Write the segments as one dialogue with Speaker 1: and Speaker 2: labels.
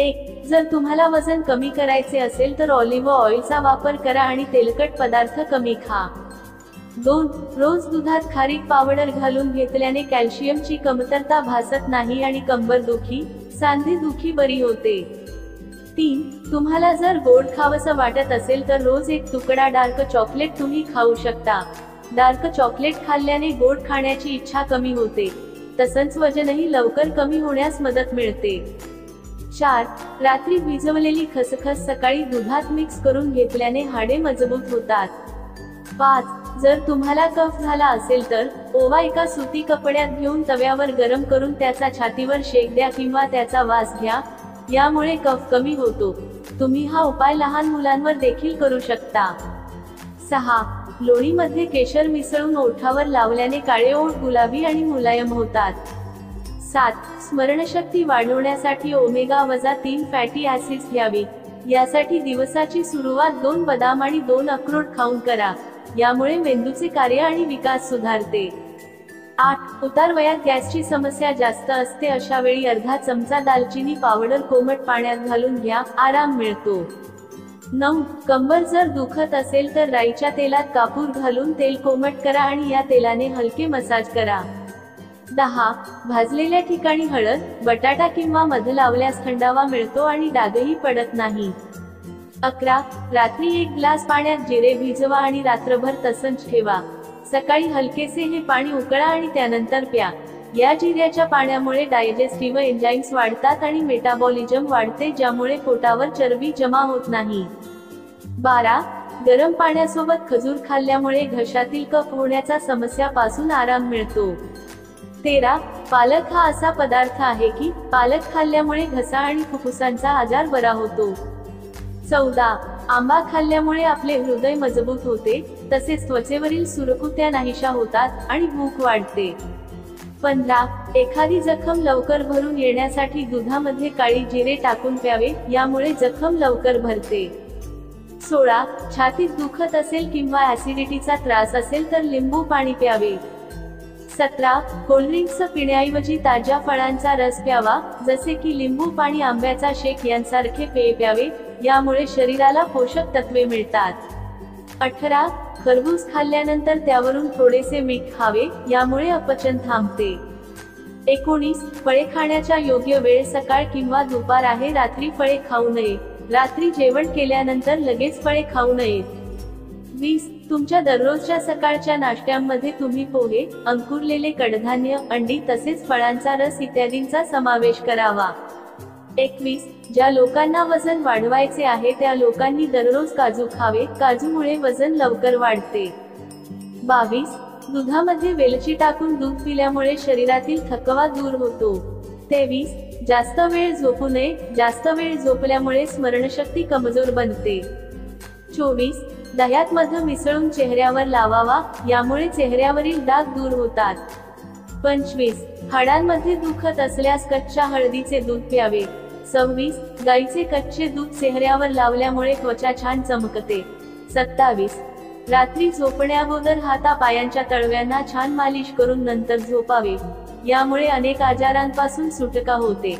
Speaker 1: 1. जर तुम्हाला वजन कमी करायचे असेल तर ऑलिव्ह ऑइलचा वापर करा आणि तेलकट पदार्थ कमी खा. 2. रोज दुधात खारीक पावडर घालून घेतल्याने कॅल्शियमची कमतरता भासत नाही आणि कंबरदुखी, सांधेदुखी बरी होते. 3. तुम्हाला जर गोड खावंसं वाटत असेल तर रोज एक तुकडा डार्क चॉकलेट तुम्ही खाऊ शकता. डार्क चॉकलेट खाल्ल्याने गोड खाण्याची इच्छा कमी होते, तसंच वजनही लवकर कमी होण्यास मदत मिळते. 4. रात्री भिजवलेली खसखस सकाळी दुधात मिक्स करून घेतल्याने हाडे मजबूत होतात. 5. जर तुम्हाला कफ झाला असेल तर ओवा एका सुती कपड्यात घेऊन तव्यावर गरम करून त्याचा छातीवर शेक द्या किंवा त्याचा वास घ्या, यामुळे कफ कमी होतो. तुम्ही हा उपाय लहान मुलांवर देखील करू शकता. 6. लोणीमध्ये केशर मिसळून ओठावर लावल्याने काळे ओठ गुलाबी आणि मुलायम होतात. 7. स्मरणशक्ती वाढवण्यासाठी ओमेगा-3 फॅटी ऍसिड्स घ्यावी. यासाठी दिवसाची सुरुवात 2 बदाम आणि 2 अक्रोड खाऊन करा, यामुळे मेंदूचे कार्य आणि विकास सुधारते. 8. उतार वयात गॅसची समस्या जास्त असते, अशा वेळी अर्धा चमचा दालचिनी पावडर कोमट पाण्यात घालून घ्या, आराम मिळतो. 9. कंबर जर दुखत असेल तर राईच्या तेलात कापूर घालून तेल कोमट करा आणि या तेलाने हलके मसाज करा. 10. भाजलेल्या ठिकाणी हळद, बटाटा किंवा मध लावल्यास थंडावा मिळतो आणि डागही पडत नाही. 11. रात्री 1 ग्लास पाण्यात जिरे भिजवा आणि रात्रभर तसंच ठेवा. सकाळी हलकेसे हे पाणी उकळा आणि त्यानंतर प्या. या जिऱ्याच्या पाण्यामुळे डायजेस्टिव्ह एन्झाईम्स वाढतात आणि मेटाबॉलिझम वाढते, ज्यामुळे पोटावर चरबी जमा होत नाही. 12. गरम पाण्यासोबत खजूर खाल्ल्यामुळे घशातील कफ होण्याच्या समस्यापासून आराम मिळतो. 13. पालक हा असा पदार्थ आहे की पालक खाल्ल्यामुळे घसा आणि फुफ्फुसांचा आजार बरा होतो. 14. आंबा खाल्ल्यामुळे आपले हृदय मजबूत होते, तसेच त्वचेवरील सुरकुत्या नाहीशा होतात आणि भूक वाढते. 15. एखादी जखम लवकर भरून येण्यासाठी दुधामध्ये काळी जिरे टाकून प्यावे, यामुळे जखम लवकर भरते. 16. छातीत दुखत असेल किंवा ऍसिडिटीचा त्रास असेल तर लिंबू पाणी प्यावे. 17. कोल्ड्रिंक्स पिण्याऐवजी ताज्या फळांचा रस प्यावा, जसे की लिंबू पाणी, आंब्याचा शेक यांसारखे पेय प्यावे, यामुळे शरीराला पोषक तत्वे मिळतात. 18. खरबूज खाल्ल्यानंतर त्यावरून थोडेसे मीठ खावे, यामुळे अपचन थांबते. 19. फळे खाण्याचा योग्य वेळ सकाळ किंवा दुपार आहे, रात्री फळे खाऊ नये. रात्री जेवण केल्यानंतर लगेच फळे खाऊ नयेत. 20. तुमच्या दररोजच्या सकाळच्या नाश्त्यांमध्ये तुम्ही पोहे, अंकुरलेले कडधान्य, अंडी तसेच फळांचा रस इत्यादींचा समावेश करावा. 21. ज्या लोकांना वजन वाढवायचे आहे त्या लोकांनी दररोज काजू खावे, काजूमुळे वजन लवकर वाढते. 22. दुधामध्ये वेलची टाकून दूध पिल्यामुळे शरीरातील थकवा दूर होतो. 23. जास्त वेळ झोपू नये, जास्त वेळ झोपल्यामुळे स्मरणशक्ती कमजोर बनते. 24. दह्यात मध मिसळून चेहऱ्यावर लावावा, यामुळे चेहऱ्यावरील डाग दूर होतात. 25. हाडांमध्ये दुखत असल्यास कच्च्या हळदीचे दूध प्यावे. 26. गाईचे कच्चे दूध चेहऱ्यावर लावल्यामुळे त्वचा छान चमकते. 27. रात्री झोपण्याअगोदर हातापायांच्या तळव्यांना छान मालिश करून नंतर झोपावे, यामुळे अनेक आजारांपासून सुटका होते.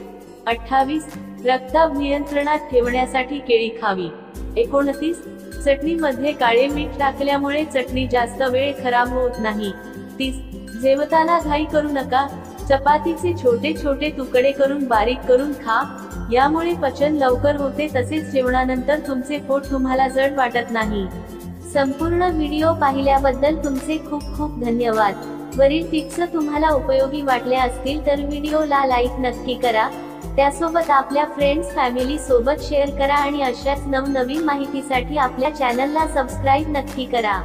Speaker 1: 28. रक्तदाब नियंत्रणात ठेवण्यासाठी केळी खावी. 29. चटणीमध्ये काळे मीठ टाकल्यामुळे चटणी जास्त वेळ खराब होत नाही. 30. जेवताना घाई करू नका, चपातीचे छोटे छोटे तुकडे करून बारीक करून खा, यामुळे पचन लवकर होते, तसेच जेवणानंतर तुमचे पोट तुम्हाला जड वाटत नाही. संपूर्ण व्हिडिओ पाहिल्याबद्दल तुमचे खूप खूप धन्यवाद. वरील टिप्स तुम्हाला उपयोगी वाटल्या असतील तर व्हिडिओला लाईक नक्की करा. त्यासोबत आपल्या फ्रेंड्स फॅमिली सोबत शेअर करा आणि अशाच नवनवीन माहितीसाठी आपल्या चॅनलला सबस्क्राईब नक्की करा.